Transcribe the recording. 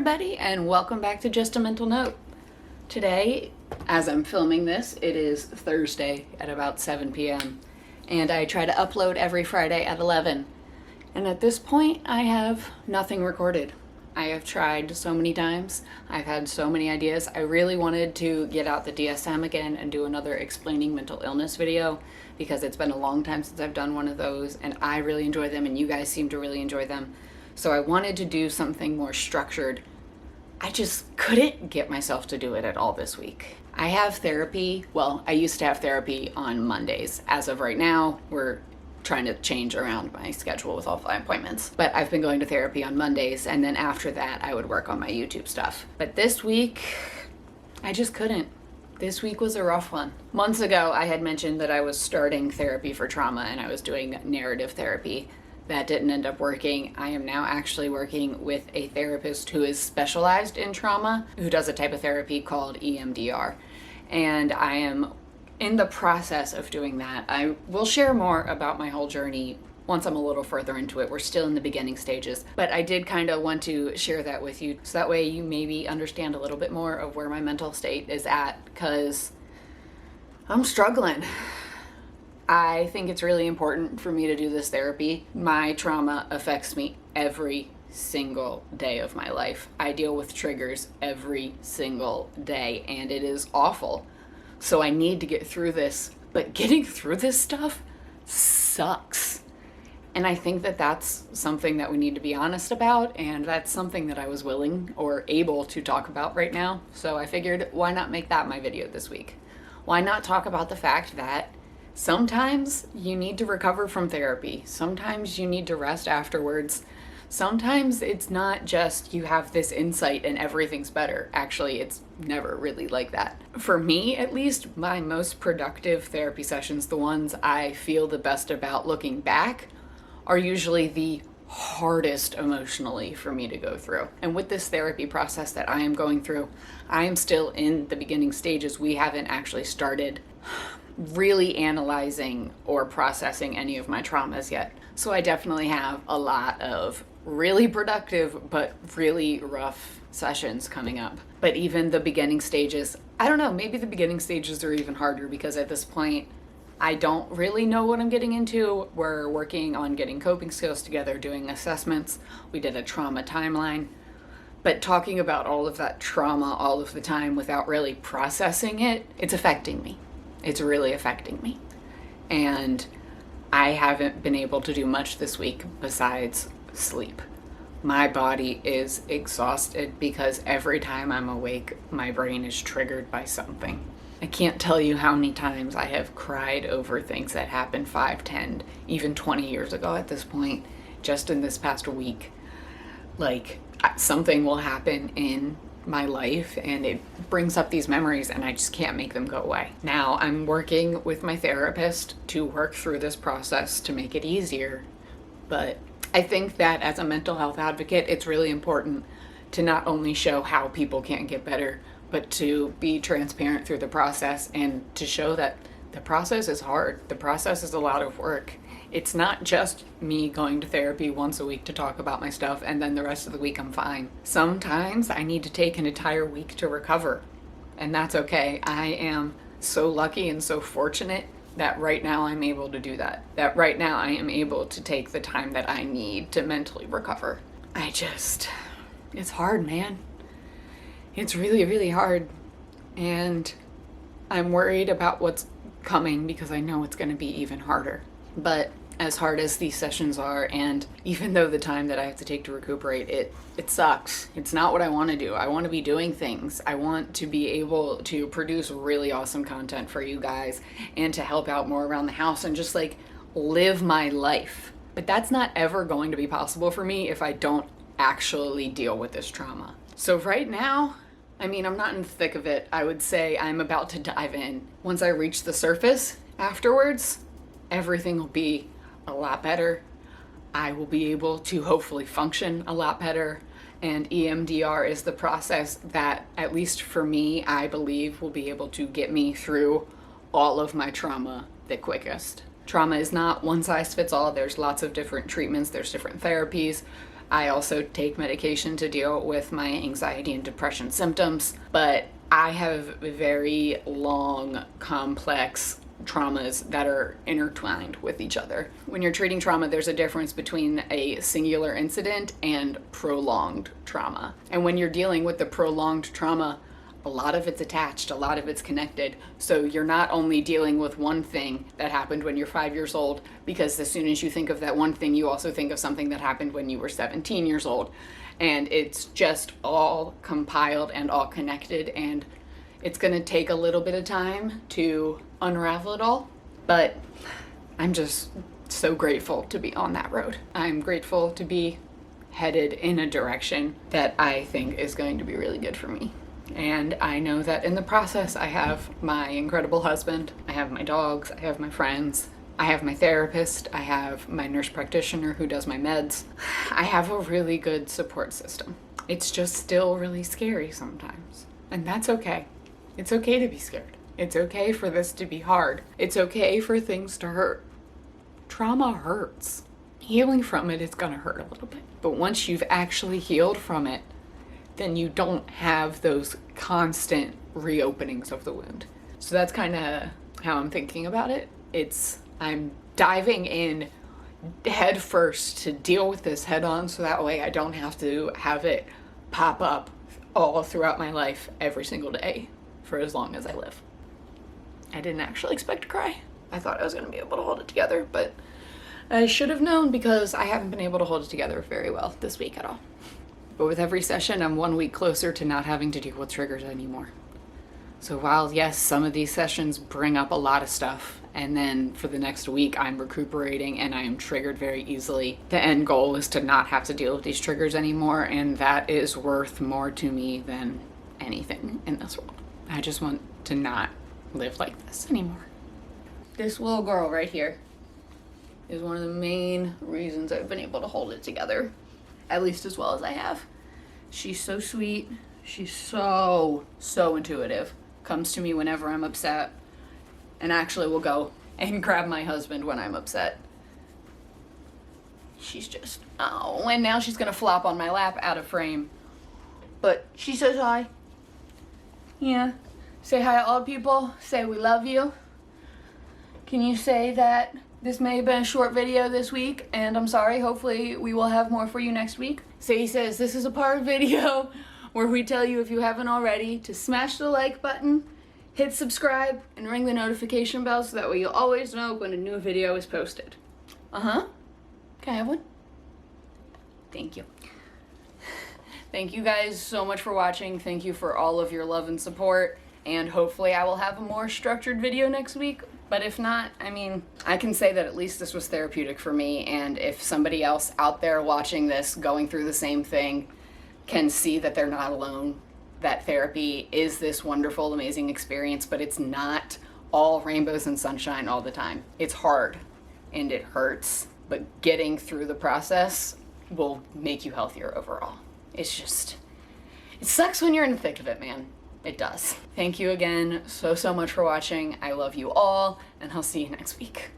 everybody, and welcome back to Just a Mental Note. Today, as I'm filming this, it is Thursday at about 7 p.m. and I try to upload every Friday at 11. And at this point, I have nothing recorded. I have tried so many times. I've had so many ideas. I really wanted to get out the DSM again and do another explaining mental illness video because it's been a long time since I've done one of those, and I really enjoy them and you guys seem to really enjoy them. So I wanted to do something more structured. I just couldn't get myself to do it at all this week. I have therapy. Well, I used to have therapy on Mondays. As of right now, we're trying to change around my schedule with all my appointments. But I've been going to therapy on Mondays, and then after that, I would work on my YouTube stuff. But this week, I just couldn't. This week was a rough one. Months ago, I had mentioned that I was starting therapy for trauma, and I was doing narrative therapy. That didn't end up working. I am now actually working with a therapist who is specialized in trauma, who does a type of therapy called EMDR. And I am in the process of doing that. I will share more about my whole journey once I'm a little further into it. We're still in the beginning stages, but I did kind of want to share that with you so that way you maybe understand a little bit more of where my mental state is at, because I'm struggling. I think it's really important for me to do this therapy. My trauma affects me every single day of my life. I deal with triggers every single day, and it is awful. So I need to get through this, but getting through this stuff sucks. And I think that that's something that we need to be honest about, and that's something that I was willing or able to talk about right now. So I figured, why not make that my video this week? Why not talk about the fact that sometimes you need to recover from therapy. Sometimes you need to rest afterwards. Sometimes it's not just you have this insight and everything's better. Actually, it's never really like that. For me, at least, my most productive therapy sessions, the ones I feel the best about looking back, are usually the hardest emotionally for me to go through. And with this therapy process that I am going through, I am still in the beginning stages. We haven't actually started really analyzing or processing any of my traumas yet. So I definitely have a lot of really productive but really rough sessions coming up. But even the beginning stages, I don't know, maybe the beginning stages are even harder because at this point, I don't really know what I'm getting into. We're working on getting coping skills together, doing assessments. We did a trauma timeline. But talking about all of that trauma all of the time without really processing it, it's affecting me. It's really affecting me. And I haven't been able to do much this week besides sleep. My body is exhausted because every time I'm awake, my brain is triggered by something. I can't tell you how many times I have cried over things that happened 5, 10, even 20 years ago at this point, just in this past week. Like, something will happen in my life and it brings up these memories and I just can't make them go away. Now I'm working with my therapist to work through this process to make it easier, but I think that as a mental health advocate, it's really important to not only show how people can't get better, but to be transparent through the process and to show that the process is hard. The process is a lot of work. It's not just me going to therapy once a week to talk about my stuff and then the rest of the week I'm fine. Sometimes I need to take an entire week to recover, and that's okay. I am so lucky and so fortunate that right now I'm able to do that. That right now I am able to take the time that I need to mentally recover. It's hard, man. It's really, really hard. And I'm worried about what's coming because I know it's going to be even harder. But as hard as these sessions are, and even though the time that I have to take to recuperate, it sucks. It's not what I want to do. I want to be doing things. I want to be able to produce really awesome content for you guys and to help out more around the house and just like live my life. But that's not ever going to be possible for me if I don't actually deal with this trauma. So right now, I mean, I'm not in the thick of it. I would say I'm about to dive in. Once I reach the surface afterwards, everything will be a lot better. I will be able to hopefully function a lot better. And EMDR is the process that, at least for me, I believe will be able to get me through all of my trauma the quickest. Trauma is not one size fits all. There's lots of different treatments. There's different therapies. I also take medication to deal with my anxiety and depression symptoms, but I have very long, complex traumas that are intertwined with each other. When you're treating trauma, there's a difference between a singular incident and prolonged trauma. And when you're dealing with the prolonged trauma, a lot of it's attached, a lot of it's connected. So you're not only dealing with one thing that happened when you're 5 years old, because as soon as you think of that one thing, you also think of something that happened when you were 17 years old. And it's just all compiled and all connected, and it's gonna take a little bit of time to unravel it all, but I'm just so grateful to be on that road. I'm grateful to be headed in a direction that I think is going to be really good for me. And I know that in the process, I have my incredible husband, I have my dogs, I have my friends, I have my therapist, I have my nurse practitioner who does my meds. I have a really good support system. It's just still really scary sometimes, and that's okay. It's okay to be scared. It's okay for this to be hard. It's okay for things to hurt. Trauma hurts. Healing from it is gonna hurt a little bit. But once you've actually healed from it, then you don't have those constant reopenings of the wound. So that's kind of how I'm thinking about it. I'm diving in head first to deal with this head on, so that way I don't have to have it pop up all throughout my life every single day for as long as I live. I didn't actually expect to cry. I thought I was gonna be able to hold it together, but I should have known, because I haven't been able to hold it together very well this week at all. But with every session, I'm 1 week closer to not having to deal with triggers anymore. So while, yes, some of these sessions bring up a lot of stuff, and then for the next week I'm recuperating and I am triggered very easily, the end goal is to not have to deal with these triggers anymore, and that is worth more to me than anything in this world. I just want to not live like this anymore. This little girl right here is one of the main reasons I've been able to hold it together, at least as well as I have. She's so sweet. She's so intuitive. Comes to me whenever I'm upset, and actually will go and grab my husband when I'm upset. She's just, oh, and now she's gonna flop on my lap out of frame. But she says hi. Yeah. Say hi to all people. Say we love you. Can you say that this may have been a short video this week, and I'm sorry, hopefully we will have more for you next week. Sadie says this is a part video where we tell you, if you haven't already, to smash the like button, hit subscribe, and ring the notification bell so that way you'll always know when a new video is posted. Can I have one? Thank you. Thank you guys so much for watching. Thank you for all of your love and support, and hopefully I will have a more structured video next week. But if not, I mean, I can say that at least this was therapeutic for me, and if somebody else out there watching this, going through the same thing, can see that they're not alone, that therapy is this wonderful, amazing experience, but it's not all rainbows and sunshine all the time. It's hard, and it hurts, but getting through the process will make you healthier overall. It's just, it sucks when you're in the thick of it, man. It does. Thank you again so much for watching. I love you all, and I'll see you next week.